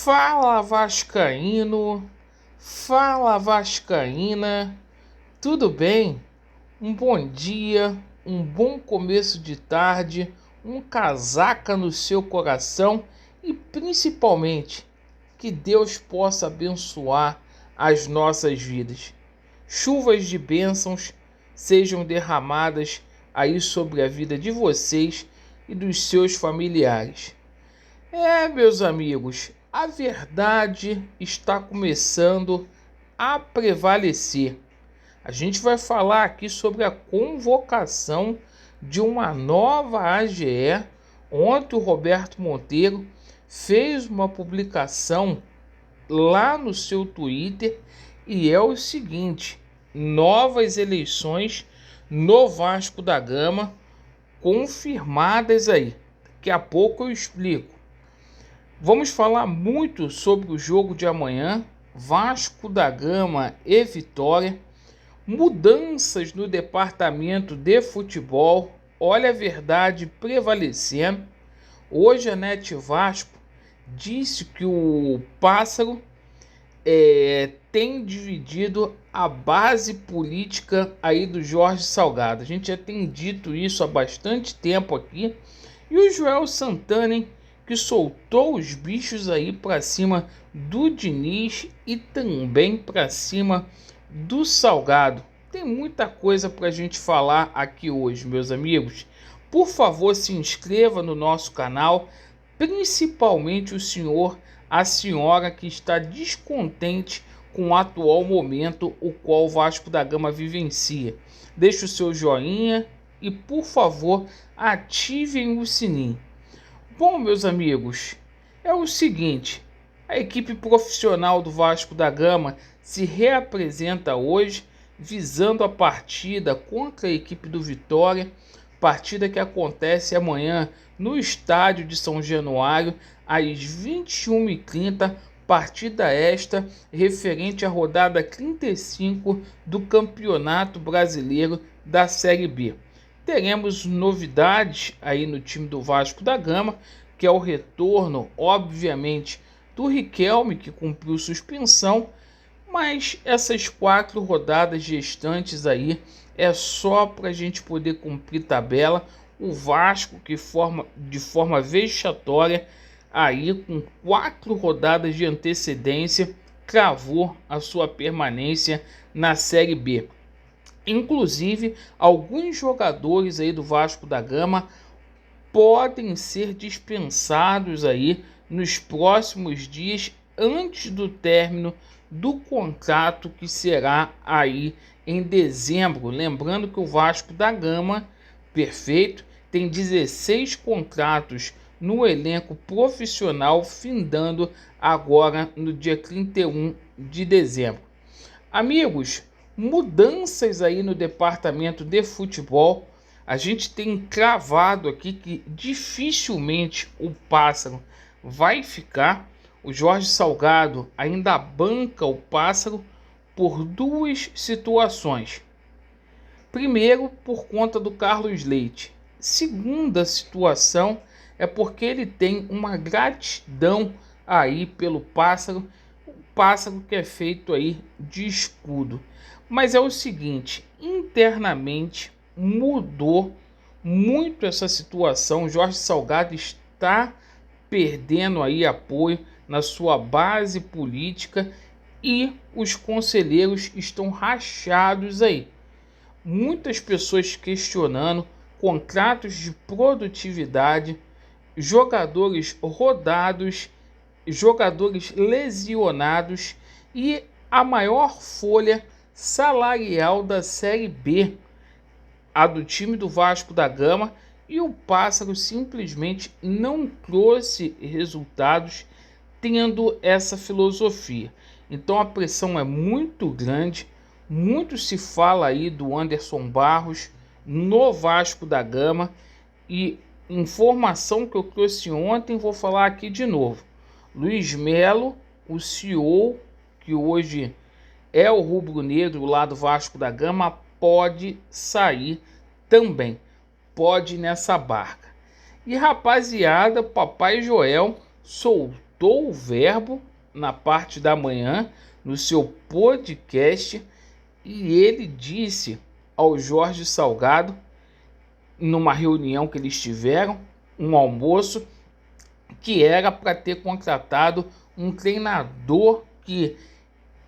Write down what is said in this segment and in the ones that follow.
Fala Vascaíno, fala Vascaína, tudo bem? Um bom dia, um bom começo de tarde, um casaca no seu coração e principalmente que Deus possa abençoar as nossas vidas. Chuvas de bênçãos sejam derramadas aí sobre a vida de vocês e dos seus familiares. Meus amigos, a verdade está começando a prevalecer. A gente vai falar aqui sobre a convocação de uma nova AGE. Ontem o Roberto Monteiro fez uma publicação lá no seu Twitter e é o seguinte: novas eleições no Vasco da Gama confirmadas aí. Daqui a pouco eu explico. Vamos falar muito sobre o jogo de amanhã, Vasco da Gama e Vitória, mudanças no departamento de futebol, olha a verdade prevalecendo. Hoje a Net Vasco disse que o Pássaro tem dividido a base política aí do Jorge Salgado. A gente já tem dito isso há bastante tempo aqui. E o Joel Santana, hein, que soltou os bichos aí para cima do Diniz e também para cima do Salgado. Tem muita coisa para a gente falar aqui hoje, meus amigos. Por favor, se inscreva no nosso canal, principalmente a senhora que está descontente com o atual momento o qual o Vasco da Gama vivencia. Deixe o seu joinha e, por favor, ativem o sininho. Bom, meus amigos, é o seguinte, a equipe profissional do Vasco da Gama se reapresenta hoje visando a partida contra a equipe do Vitória, partida que acontece amanhã no estádio de São Januário às 21h30, partida esta referente à rodada 35 do Campeonato Brasileiro da Série B. Teremos novidades aí no time do Vasco da Gama, que é o retorno, obviamente, do Riquelme, que cumpriu suspensão, mas essas 4 rodadas restantes aí é só para a gente poder cumprir tabela. O Vasco, que de forma vexatória, aí com 4 rodadas de antecedência, cravou a sua permanência na Série B. Inclusive, alguns jogadores aí do Vasco da Gama podem ser dispensados aí nos próximos dias antes do término do contrato que será aí em dezembro. Lembrando que o Vasco da Gama, perfeito, tem 16 contratos no elenco profissional, findando agora no dia 31 de dezembro. Amigos, mudanças aí no departamento de futebol. A gente tem cravado aqui que dificilmente o Pássaro vai ficar. O Jorge Salgado ainda banca o Pássaro por 2 situações. Primeiro, por conta do Carlos Leite. Segunda situação é porque ele tem uma gratidão aí pelo Pássaro, o Pássaro que é feito aí de escudo. Mas é o seguinte, internamente mudou muito essa situação. Jorge Salgado está perdendo aí apoio na sua base política e os conselheiros estão rachados aí. Muitas pessoas questionando contratos de produtividade, jogadores rodados, jogadores lesionados e a maior folha salarial da Série B, a do time do Vasco da Gama, e o Pássaro simplesmente não trouxe resultados tendo essa filosofia. Então a pressão é muito grande, muito se fala aí do Anderson Barros no Vasco da Gama, e informação que eu trouxe ontem, vou falar aqui de novo. Luiz Melo, o CEO, que hoje é o rubro-negro lá do Vasco da Gama, pode sair também. Pode ir nessa barca. E rapaziada, Papai Joel soltou soltou o verbo na parte da manhã no seu podcast e ele disse ao Jorge Salgado, numa reunião que eles tiveram, um almoço, que era para ter contratado um treinador que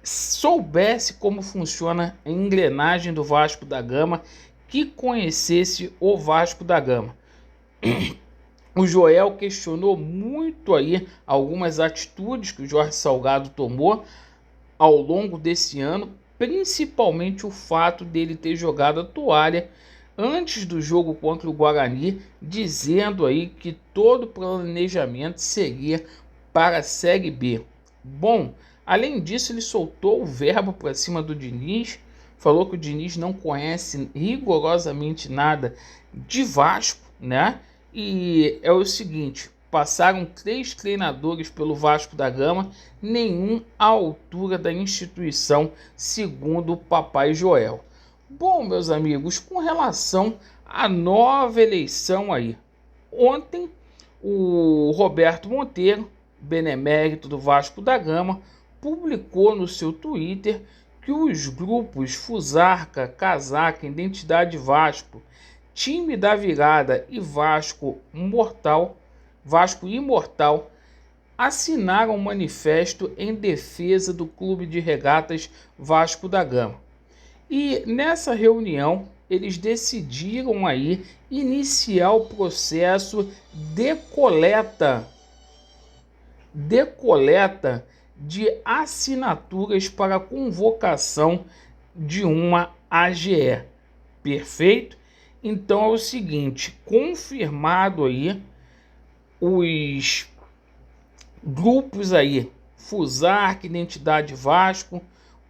soubesse como funciona a engrenagem do Vasco da Gama, que conhecesse o Vasco da Gama. O Joel questionou muito aí algumas atitudes que o Jorge Salgado tomou ao longo desse ano, principalmente o fato dele ter jogado a toalha antes do jogo contra o Guarani, dizendo aí que todo o planejamento seria para a Série B. Bom, além disso, ele soltou o verbo para cima do Diniz, falou que o Diniz não conhece rigorosamente nada de Vasco, né? E é o seguinte, passaram 3 treinadores pelo Vasco da Gama, nenhum à altura da instituição, segundo o Papai Joel. Bom, meus amigos, com relação à nova eleição aí, ontem o Roberto Monteiro, benemérito do Vasco da Gama, publicou no seu Twitter que os grupos Fusarca, Casaca, Identidade Vasco, Time da Virada e Vasco Imortal assinaram um manifesto em defesa do Clube de Regatas Vasco da Gama. E nessa reunião eles decidiram aí iniciar o processo de coleta de assinaturas para a convocação de uma AGE. Perfeito? Então é o seguinte, confirmado aí os grupos aí, Fusarca, Identidade Vasco,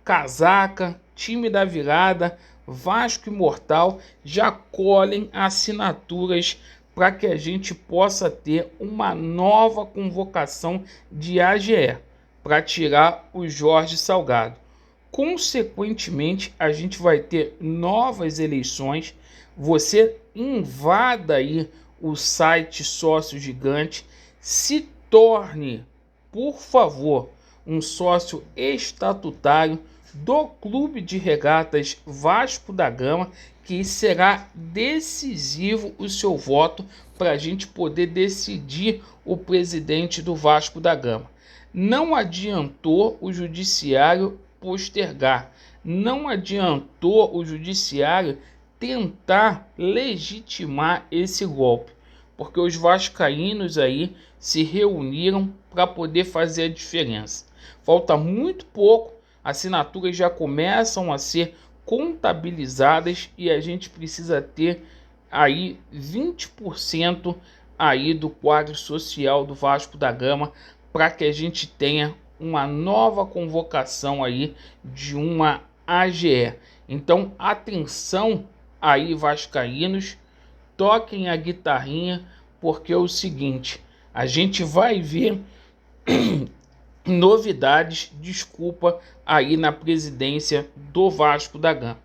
Casaca, Time da Virada, Vasco Imortal, já colhem assinaturas para que a gente possa ter uma nova convocação de AGE, para tirar o Jorge Salgado. Consequentemente, a gente vai ter novas eleições. Você invada aí o site Sócio Gigante, se torne, por favor, um sócio estatutário do Clube de Regatas Vasco da Gama, que será decisivo o seu voto para a gente poder decidir o presidente do Vasco da Gama. Não adiantou o judiciário postergar, não adiantou o judiciário tentar legitimar esse golpe, porque os vascaínos aí se reuniram para poder fazer a diferença. Falta muito pouco, assinaturas já começam a ser contabilizadas e a gente precisa ter aí 20% aí do quadro social do Vasco da Gama para que a gente tenha uma nova convocação aí de uma AGE. Então, atenção aí, vascaínos, toquem a guitarrinha, porque é o seguinte, a gente vai ver novidades, desculpa, aí na presidência do Vasco da Gama.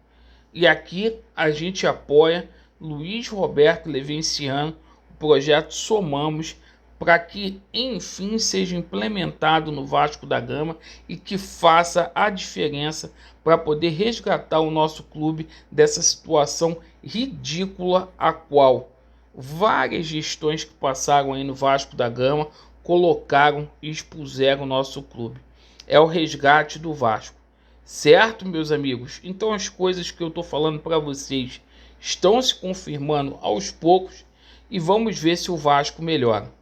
E aqui a gente apoia Luiz Roberto Levenciano, o projeto Somamos, para que enfim seja implementado no Vasco da Gama e que faça a diferença para poder resgatar o nosso clube dessa situação ridícula a qual várias gestões que passaram aí no Vasco da Gama colocaram e expuseram o nosso clube. É o resgate do Vasco. Certo, meus amigos? Então as coisas que eu estou falando para vocês estão se confirmando aos poucos e vamos ver se o Vasco melhora.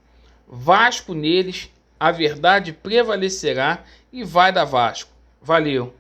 Vasco neles, a verdade prevalecerá e vai dar Vasco. Valeu!